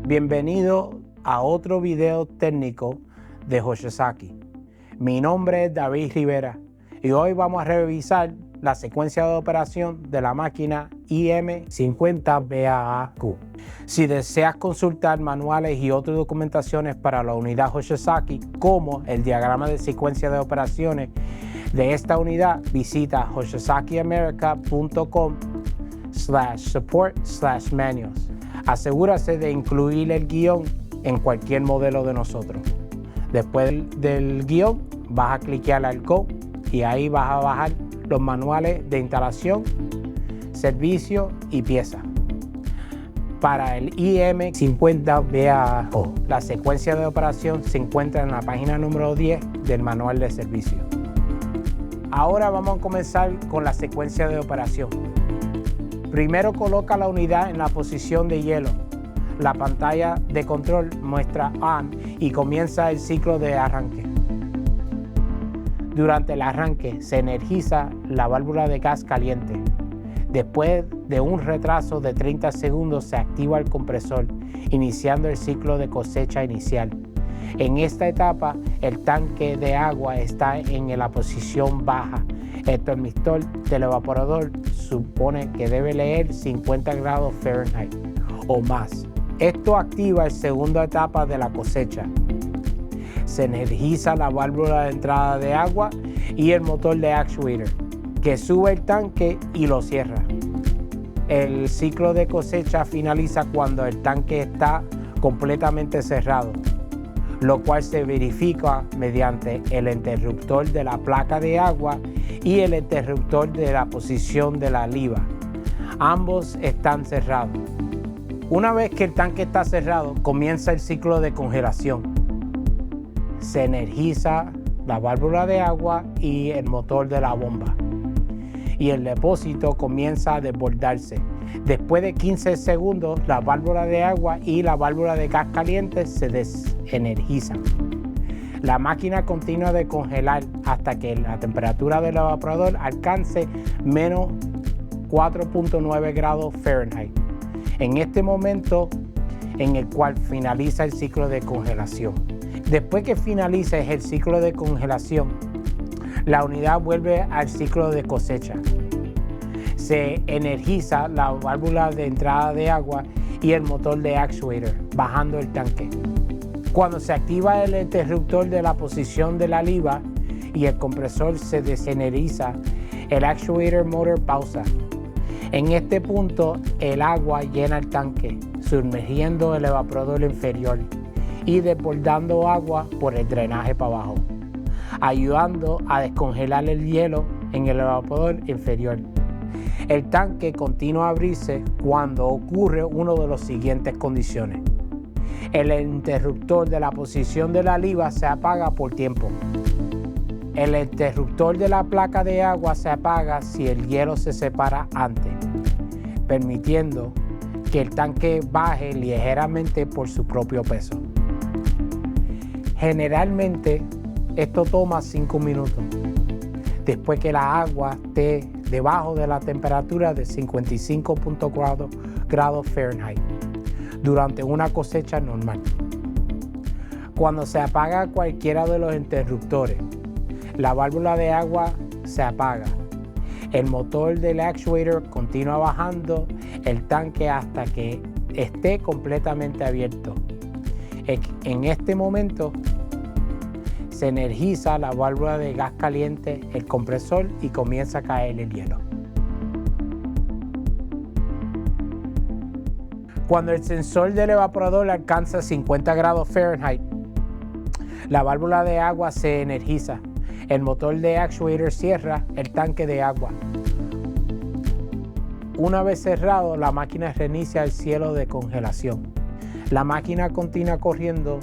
Bienvenido a otro video técnico de Hoshizaki. Mi nombre es David Rivera y hoy vamos a revisar la secuencia de operación de la máquina IM50BAAQ. Si deseas consultar manuales y otras documentaciones para la unidad Hoshizaki, como el diagrama de secuencia de operaciones de esta unidad, visita hoshizakiamerica.com/support/manuals. Asegúrase de incluir el guión en cualquier modelo de nosotros. Después del guión, vas a clicar al Go y ahí vas a bajar los manuales de instalación, servicio y pieza. Para el IM50BAAQ, la secuencia de operación se encuentra en la página número 10 del manual de servicio. Ahora vamos a comenzar con la secuencia de operación. Primero coloca la unidad en la posición de hielo. La pantalla de control muestra ON y comienza el ciclo de arranque. Durante el arranque se energiza la válvula de gas caliente. Después de un retraso de 30 segundos se activa el compresor, iniciando el ciclo de cosecha inicial. En esta etapa, el tanque de agua está en la posición baja. El termistor del evaporador supone que debe leer 50 grados Fahrenheit o más. Esto activa la segunda etapa de la cosecha. Se energiza la válvula de entrada de agua y el motor de actuator, que sube el tanque y lo cierra. El ciclo de cosecha finaliza cuando el tanque está completamente cerrado, lo cual se verifica mediante el interruptor de la placa de agua y el interruptor de la posición de la liva. Ambos están cerrados. Una vez que el tanque está cerrado, comienza el ciclo de congelación. Se energiza la válvula de agua y el motor de la bomba, y el depósito comienza a desbordarse. Después de 15 segundos, la válvula de agua y la válvula de gas caliente se desenergizan. La máquina continúa de congelar hasta que la temperatura del evaporador alcance menos 4.9 grados Fahrenheit. En este momento en el cual finaliza el ciclo de congelación. Después que finalice el ciclo de congelación, la unidad vuelve al ciclo de cosecha. Se energiza la válvula de entrada de agua y el motor de actuator, bajando el tanque. Cuando se activa el interruptor de la posición de la liva y el compresor se desenergiza, el actuator motor pausa. En este punto, el agua llena el tanque, sumergiendo el evaporador inferior y desbordando agua por el drenaje para abajo, ayudando a descongelar el hielo en el evaporador inferior. El tanque continúa a abrirse cuando ocurre una de las siguientes condiciones. El interruptor de la posición de la liva se apaga por tiempo. El interruptor de la placa de agua se apaga si el hielo se separa antes, permitiendo que el tanque baje ligeramente por su propio peso. Generalmente, esto toma 5 minutos, después que la agua esté debajo de la temperatura de 55.4 grados Fahrenheit, durante una cosecha normal. Cuando se apaga cualquiera de los interruptores, la válvula de agua se apaga. El motor del actuator continúa bajando el tanque hasta que esté completamente abierto. En este momento se energiza la válvula de gas caliente, el compresor, y comienza a caer el hielo. Cuando el sensor del evaporador alcanza 50 grados Fahrenheit, la válvula de agua se energiza. El motor de actuator cierra el tanque de agua. Una vez cerrado, la máquina reinicia el ciclo de congelación. La máquina continúa corriendo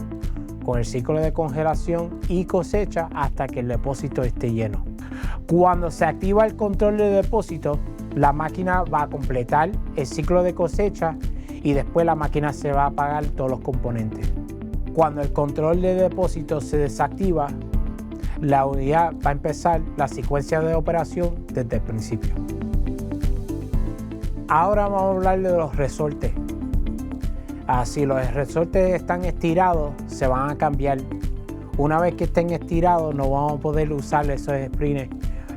con el ciclo de congelación y cosecha hasta que el depósito esté lleno. Cuando se activa el control de depósito, la máquina va a completar el ciclo de cosecha y después la máquina se va a apagar todos los componentes. Cuando el control de depósito se desactiva, la unidad va a empezar la secuencia de operación desde el principio. Ahora vamos a hablar de los resortes. Si los resortes están estirados, se van a cambiar. Una vez que estén estirados, no vamos a poder usar esos springs,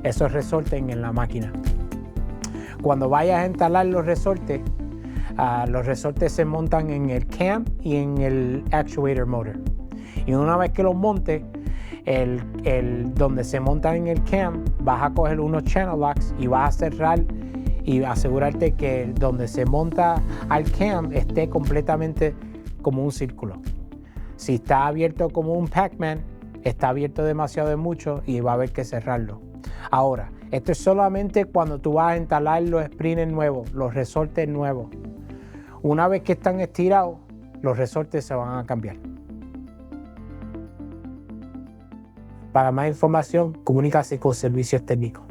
esos resortes en la máquina. Cuando vayas a instalar los resortes se montan en el cam y en el actuator motor. Y una vez que los montes, donde se montan en el cam, vas a coger unos channel locks y vas a cerrar y asegurarte que donde se monta al cam esté completamente como un círculo. Si está abierto como un Pac-Man, está abierto demasiado de mucho y va a haber que cerrarlo. Ahora, esto es solamente cuando tú vas a instalar los springs nuevos, los resortes nuevos. Una vez que están estirados, los resortes se van a cambiar. Para más información, comunícase con Servicios Técnicos.